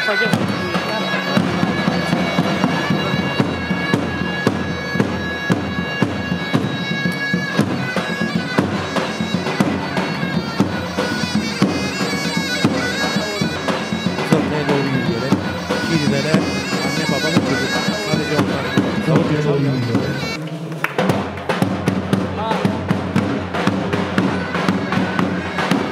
Anne babamın çocuğu. Sadece onlar.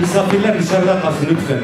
Misafirler dışarıda kalsın lütfen.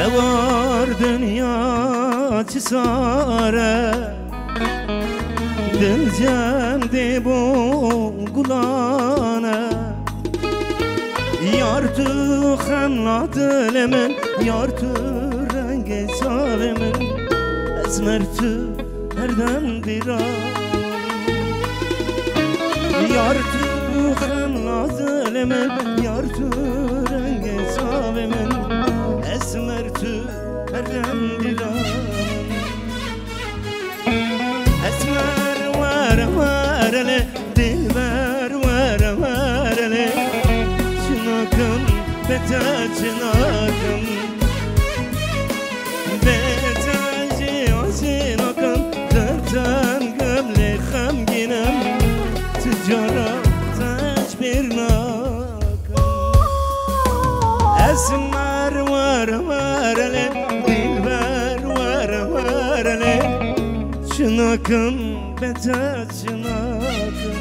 Evar dünya çisare Dil cendi bu gulane Yar tu xemla dilimin Yar tu rengi çavimin Esmer tu herden diran Yar tu xemla dilimin Yar tu rengi çavimin Esmer tu herden diran Esmer vare varele Dilber vare varele Çınakım bete çınakım Beteci o çınakım Dörtten gömle xemginem Tüccara tecbir nakım Esmer vare varele Dilber vare varele Çınakım bete çınakım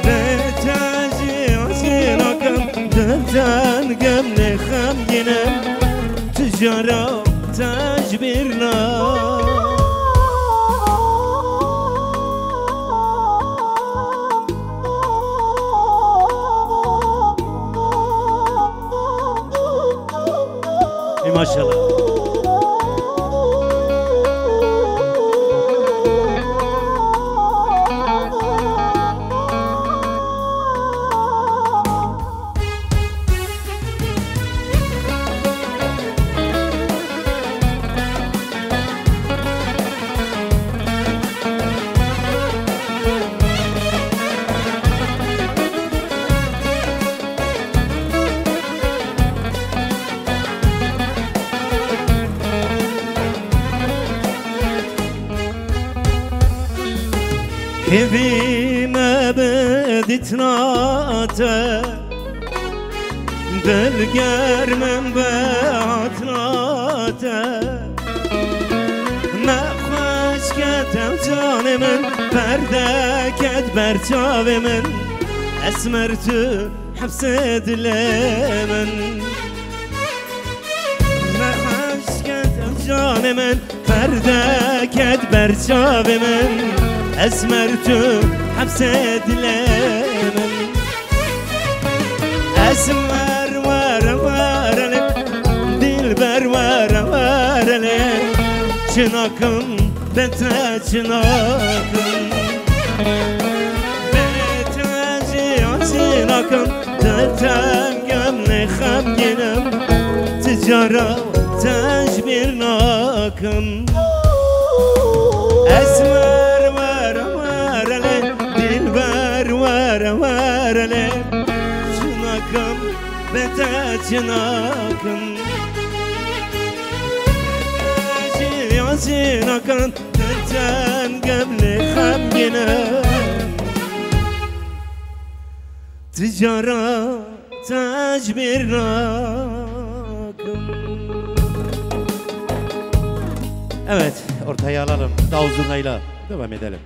Beteci o çınakım Dörtten gömle xemginem Tüccara tecbir nakım Maşallah. Evime beditnate Delgermem beatnate Mekhoş ketem canimin Perdeket berçavimin Esmer tu hapsedilemin Mekhoş ketem canimin Perdeket berçavimin Esmer tu hapsedilemin Esmer vare varele Dilber vare varele Çınakım bete çınakım Beteci o çınakım Dörtten gömle xemginem Tüccara tecbir nakım Esmer vare varele Dilber vare varele Çınakım bete çınakım Beteci o çınakım Dörtten gömle xemginem Tüccara tecbir nakım Evet, ortaya alalım. Davul zurnayla devam edelim.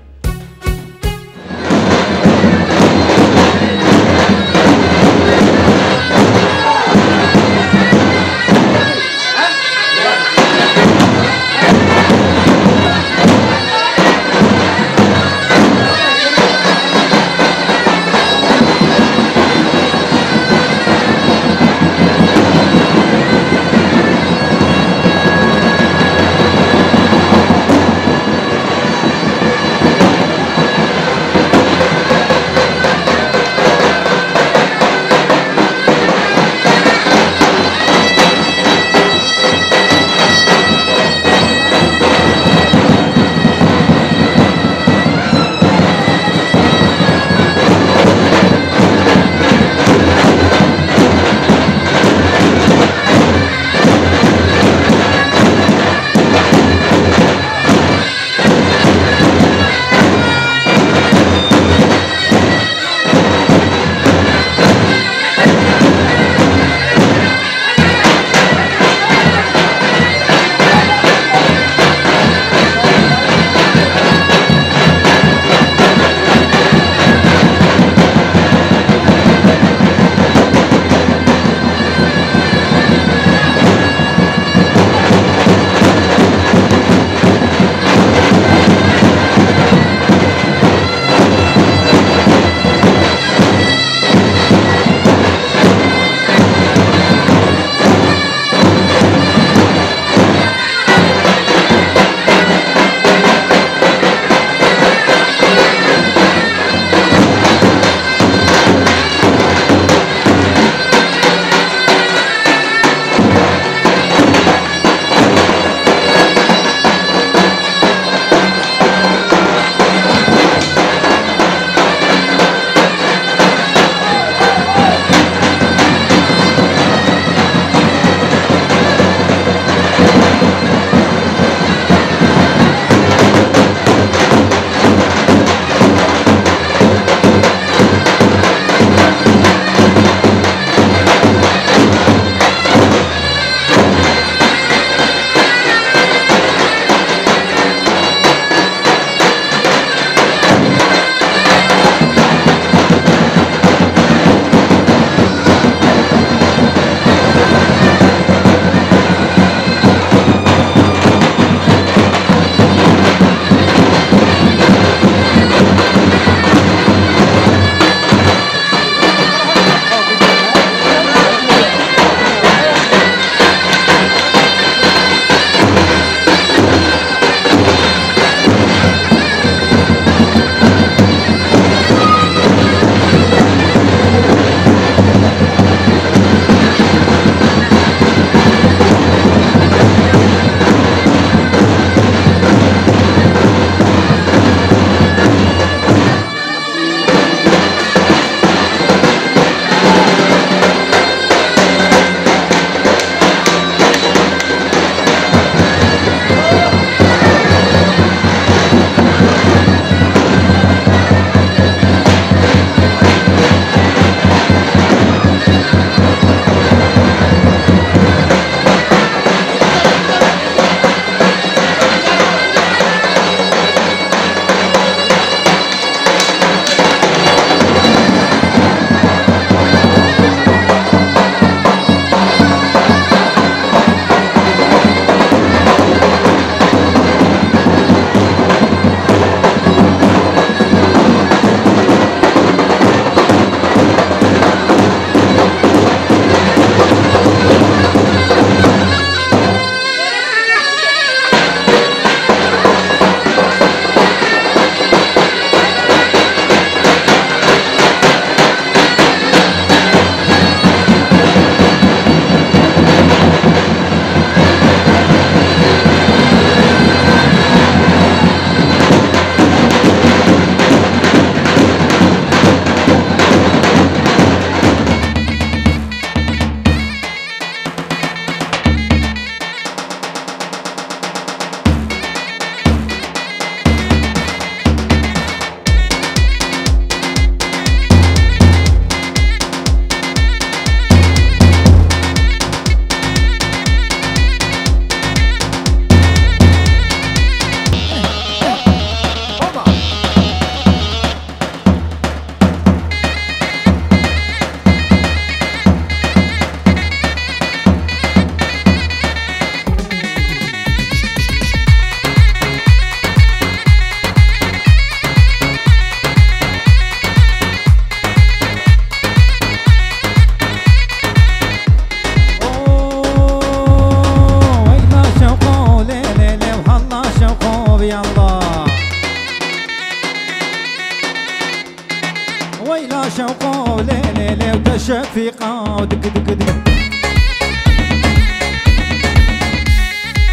ويلا شوقو ليلي لي وتشفيقة ودق دق دق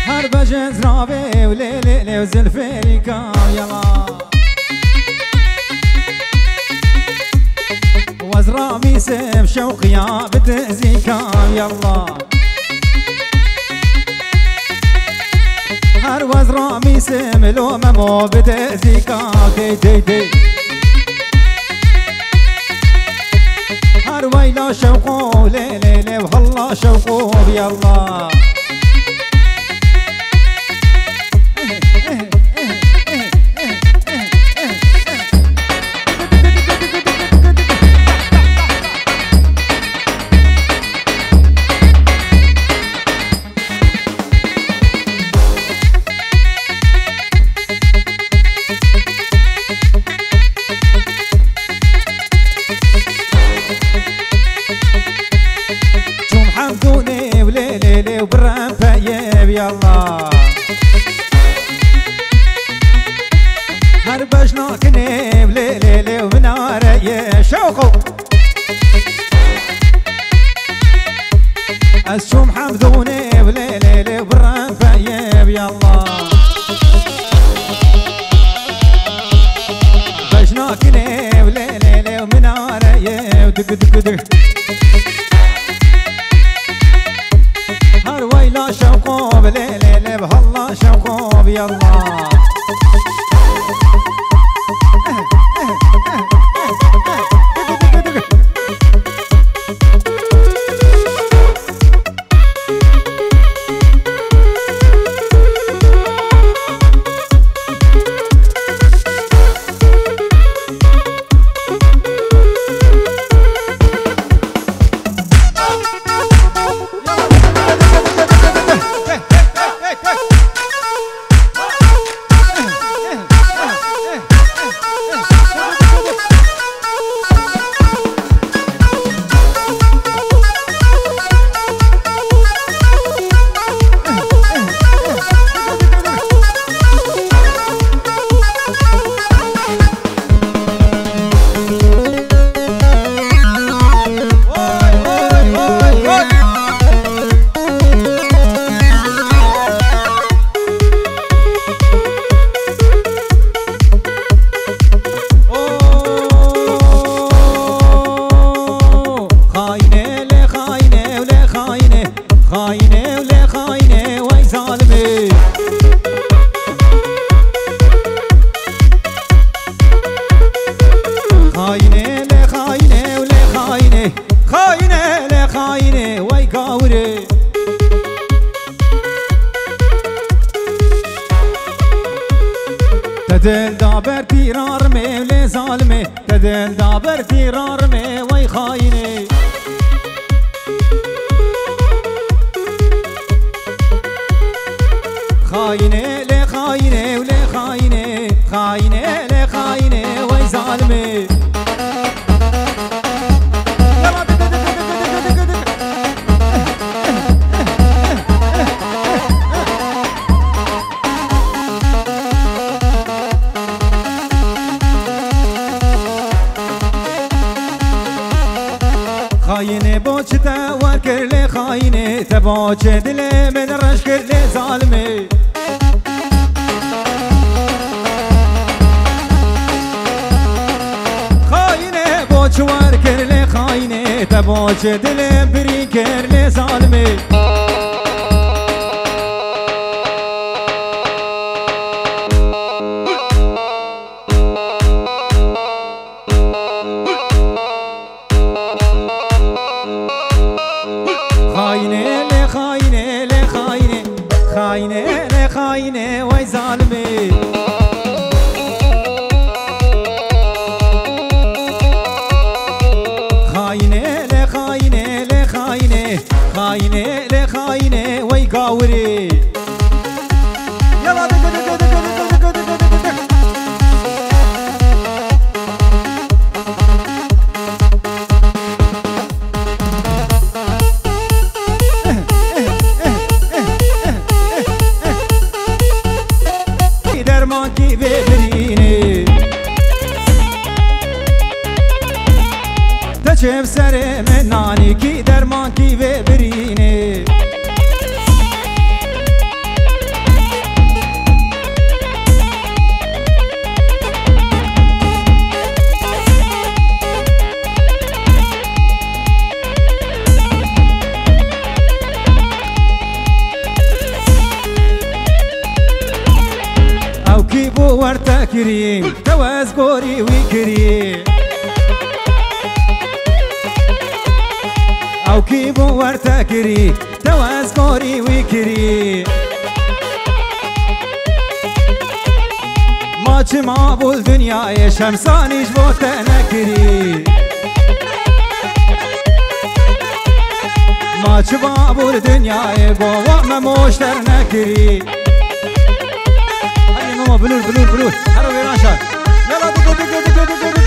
هربة جزرابي وليلي لي وزلفيريكا يلا وزرامي سيف شوقيا بتأذيكا يلا هر وزرامي سيم لو ممو بتأذيكا دي دي دي هر ويلا شوقو ليلي لي وهلا شوقو يلا حمدوني وليلي وبرام فايب يلا هربشناكني وليلي ومناري شوقو الشوم حمدوني وليلي وبرام فايب يلا بشناكني وليلي ومناري ودق دق دق هر ويلا شوقو بليلي بهلا شوقو يلا خاينة ولا خاينة وي ظالمي خاينة لا خاينة ولا خاينة خاينة لا خاينة وي قاوري تدل دابر تيرارمي ولا ظالمي تدل دابر تيرارمي وي خاينة خاينة لا خاينة ولا خاينة خاينة لا خاينة وي ظالمي خاينة بوش توركر لي خاينة تبوش دلي من رشكر لي ظالمي خاينة بوش وركر لي خاينة تبوش دلي بريكر لي ظالمي خاينة لا خاينة لا خاينة خاينة لا خاينة وي ظالمي خاينة لا خاينة لا خاينة خاينة لا بچه بسر من نانی کی درمان کی و برینه او کی بو ورتا کریم تواز گوری وی کریم او کی بو ورتا کری تواز گوری وی کری ما چه ما بول دنیای شمسانیش بوتا نکری ما چه ما بول دنیای گوه مموشتر نکری هاي ماما بلور بلور بلور هرو ویران شاد يلا دو دو دو دو دو دو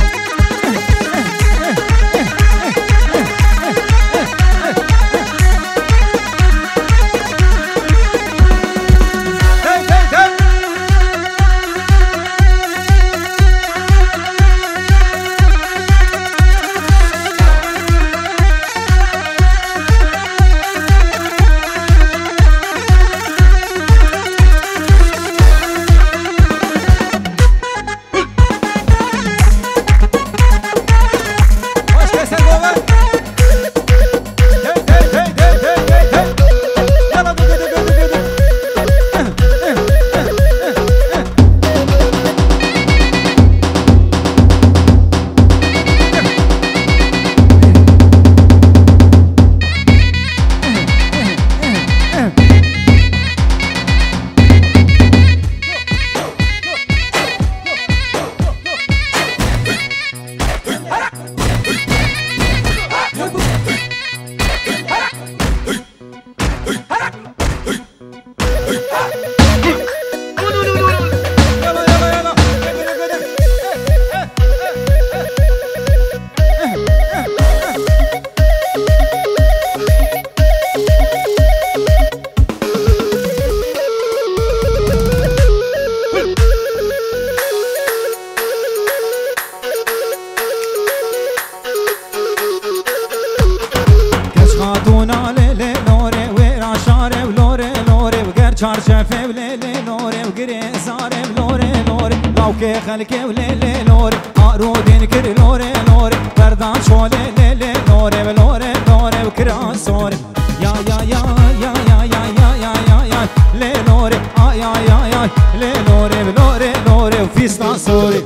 چارشفه وليلي نوري وقري صاري بلوري نوري لوكي خلكي وليلي نوري عرودين كري نوري نوري بردان شولي ليلي نوري بلوري نوري وكران سوري يا يا يا يا يا يا يا يا يا يا لي نوري يا يا يا لي نوري بلوري نوري وفيسنا سوري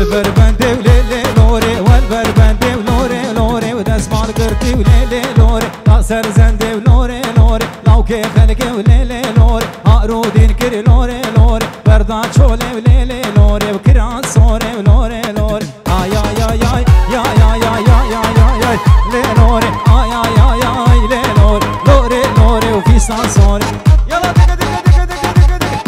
البربندي وليلي نوري والبربندي ونوري نوري ودسمان قرتي وليلي نوري قاصر زندي ونوري نوري لوكي خلقي وليلي نوري عرودين كري نوري نوري بردان شولي وليلي نوري وكران صوري ونوري نوري يا يا يا يا يا يا يا يا يا يا لي نوري يا يا يا لي نوري نوري نوري وفي صوري يلا دقة دقة دقة دقة دقة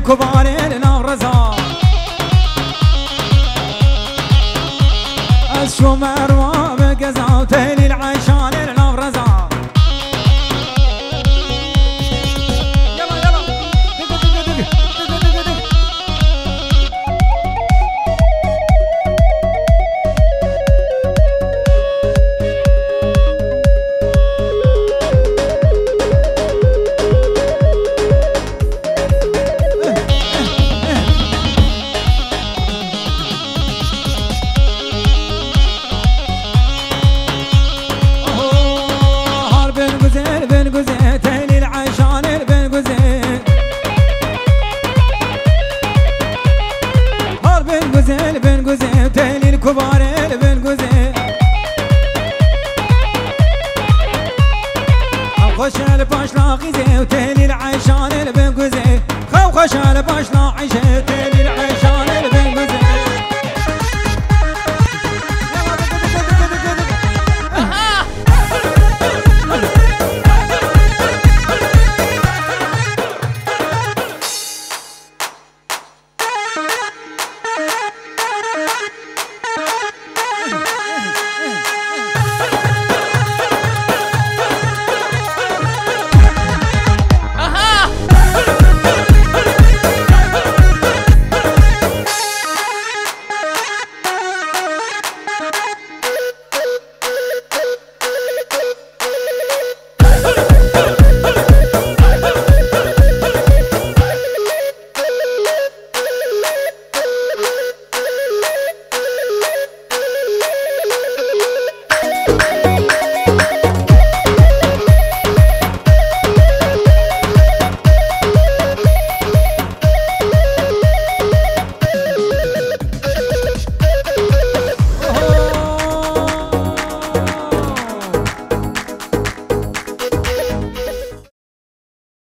الكبار النغرزة الشمر وبقزة وتالي العيشان النغرزة كبار بن قزي خوش الباش لا غزي وتالي العيشان بن قزي خوش الباش لا عيشتي